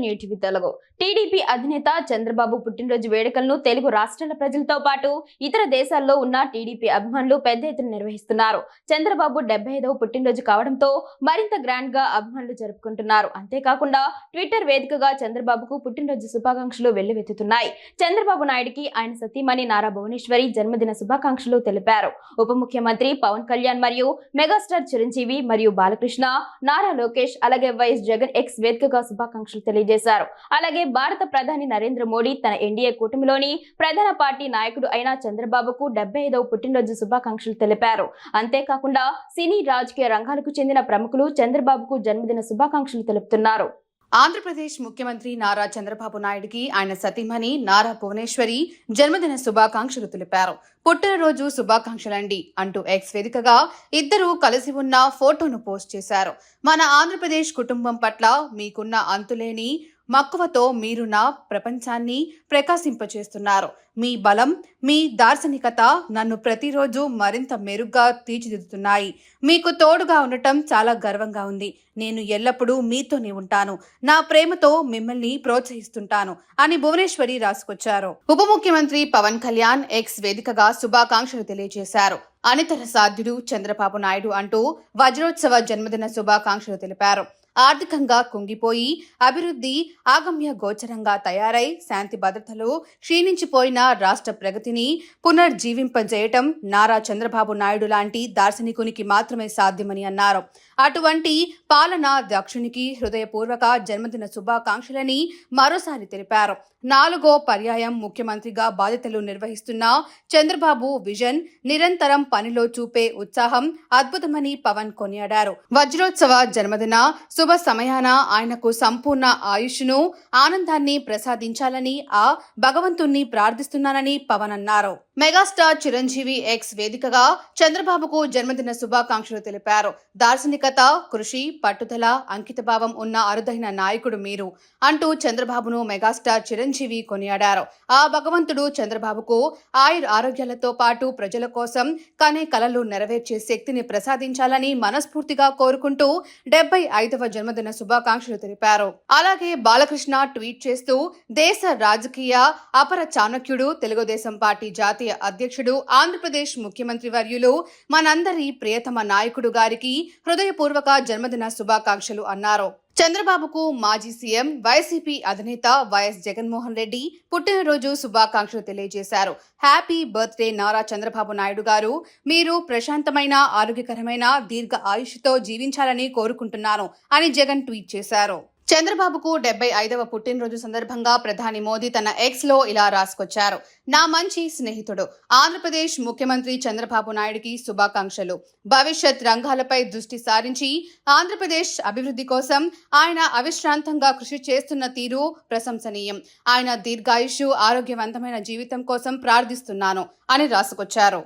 నేటివి Telugu. TDP అధినేత చంద్రబాబు పుట్టినరోజు వేడుకలను తెలుగు రాష్ట్రాల ప్రజలతో పాటు ఇతర దేశాల్లో ఉన్న టీడీపీ అభిమానులు పెద్ద ఎత్తున నిర్వహిస్తున్నారు. చంద్రబాబు 75వ పుట్టినరోజు కావడంతో మరింత గ్రాండ్ గా అభిమానులు జరుపుకుంటున్నారు. అంతేకాకుండా ట్విట్టర్ వేదికగా చంద్రబాబుకు పుట్టినరోజు శుభాకాంక్షలు వెల్లువెత్తుతున్నాయి. చంద్రబాబు నాయుడుకి ఆయన సతీమణి నారా భువనేశ్వరి జన్మదిన శుభాకాంక్షలు తెలిపారు. ఉప ముఖ్యమంత్రి పవన్ కళ్యాణ్ మరియు మెగాస్టార్ చిరంజీవి మరియు బాలకృష్ణ, నారా లోకేష్ అలాగే వైఎస్ జగన్ ఎక్స్ వేదికగా శుభాకాంక్షలు తెలియజేశారు. అలాగే భారత ప్రధాని నరేంద్ర మోడీ తన ఎన్డీఏ కూటమిలోని ప్రధాన పార్టీ నాయకుడు అయిన చంద్రబాబుకు 75వ పుట్టినరోజు శుభాకాంక్షలు తెలిపారు. అంతేకాకుండా సినీ రాజకీయ రంగాలకు చెందిన ప్రముఖులు చంద్రబాబుకు జన్మదిన శుభాకాంక్షలు తెలుపుతున్నారు. ఆంధ్రప్రదేశ్ ముఖ్యమంత్రి నారా చంద్రబాబు నాయుడుకి ఆయన సతీమణి నారా భువనేశ్వరి జన్మదిన శుభాకాంక్షలు తెలిపారు. పుట్టినరోజు శుభాకాంక్షలండి అంటూ ఎక్స్ వేదికగా ఇద్దరూ కలిసి ఉన్న ఫోటోను పోస్ట్ చేశారు. మన ఆంధ్రప్రదేశ్ కుటుంబం పట్ల మీకున్న అంతులేని మక్కువతో మీరు నా ప్రపంచాన్ని ప్రకాశింపచేస్తున్నారు. మీ బలం, మీ దార్శనికత నన్ను ప్రతిరోజు మరింత మెరుగ్గా తీర్చిదిద్దుతున్నాయి. మీకు తోడుగా ఉండటం చాలా గర్వంగా ఉంది. నేను ఎల్లప్పుడూ మీతోనే ఉంటాను. నా ప్రేమతో మిమ్మల్ని ప్రోత్సహిస్తుంటాను అని భువనేశ్వరి రాసుకొచ్చారు. ఉప ముఖ్యమంత్రి పవన్ కళ్యాణ్ ఎక్స్ వేదికగా శుభాకాంక్షలు తెలియజేశారు. అనితర సాధ్యుడు చంద్రబాబు నాయుడు అంటూ వజ్రోత్సవ జన్మదిన శుభాకాంక్షలు తెలిపారు. ఆర్థికంగా కుంగిపోయి అభివృద్ధి ఆగమ్య గోచరంగా తయారై శాంతి భద్రతలు క్షీణించిపోయిన రాష్ట్ర ప్రగతిని పునర్జీవింపజేయటం నారా చంద్రబాబు నాయుడు లాంటి దార్శనికునికి మాత్రమే సాధ్యమని అన్నారు. అటువంటి పాలనా దక్షునికి హృదయపూర్వక జన్మదిన శుభాకాంక్షలని మరోసారి తెలిపారు. 4వ పర్యాయం ముఖ్యమంత్రిగా బాధ్యతలు నిర్వహిస్తున్న చంద్రబాబు విజన్, నిరంతరం పనిలో చూపే ఉత్సాహం అద్భుతమని పవన్ కొనియాడారు. వజ్రోత్సవ జన్మదిన శుభ సమయాన ఆయనకు సంపూర్ణ ఆయుష్ను, ఆనందాన్ని ప్రసాదించాలని ఆ భగవంతుణ్ణి ప్రార్థిస్తున్నానని పవన్ అన్నారు. మెగాస్టార్ చిరంజీవి ఎక్స్ వేదికగా చంద్రబాబుకు జన్మదిన శుభాకాంక్షలు తెలిపారు. దార్శనికత, కృషి, పట్టుదల, అంకితభావం ఉన్న అరుదైన నాయకుడు మీరు అంటూ చంద్రబాబును మెగాస్టార్ చిరంజీవి కొనియాడారు. ఆ భగవంతుడు చంద్రబాబుకు ఆరోగ్యాలతో పాటు ప్రజల కోసం కనే కలలు నెరవేర్చే శక్తిని ప్రసాదించాలని మనస్ఫూర్తిగా కోరుకుంటూ 75వ జన్మదిన శుభాకాంక్షలు తెలిపారు. అలాగే బాలకృష్ణ ట్వీట్ చేస్తూ దేశ రాజకీయ అపర చాణక్యుడు, తెలుగుదేశం పార్టీ జాతీయ అధ్యక్షుడు, ఆంధ్రప్రదేశ్ ముఖ్యమంత్రి వర్యులు, మనందరి ప్రియతమ నాయకుడు గారికి హృదయపూర్వక జన్మదిన శుభాకాంక్షలు అన్నారు. చంద్రబాబుకు మాజీ సీఎం, వైసీపీ అధినేత వైఎస్ జగన్మోహన్ రెడ్డి పుట్టినరోజు శుభాకాంక్షలు తెలియజేశారు. హ్యాపీ బర్త్డే నారా చంద్రబాబు నాయుడు గారు. మీరు ప్రశాంతమైన, ఆరోగ్యకరమైన, దీర్ఘ ఆయుష్తో జీవించాలని కోరుకుంటున్నాను అని జగన్ ట్వీట్ చేశారు. చంద్రబాబుకు 75వ పుట్టినరోజు సందర్భంగా ప్రధాని మోదీ తన ఎక్స్ లో ఇలా రాసుకొచ్చారు. నా మంచి స్నేహితుడు ఆంధ్రప్రదేశ్ ముఖ్యమంత్రి చంద్రబాబు నాయుడుకి శుభాకాంక్షలు. భవిష్యత్ రంగాలపై దృష్టి సారించి ఆంధ్రప్రదేశ్ అభివృద్ధి కోసం ఆయన అవిశ్రాంతంగా కృషి చేస్తున్న తీరు ప్రశంసనీయం. ఆయన దీర్ఘాయుషు, ఆరోగ్యవంతమైన జీవితం కోసం ప్రార్థిస్తున్నాను అని రాసుకొచ్చారు.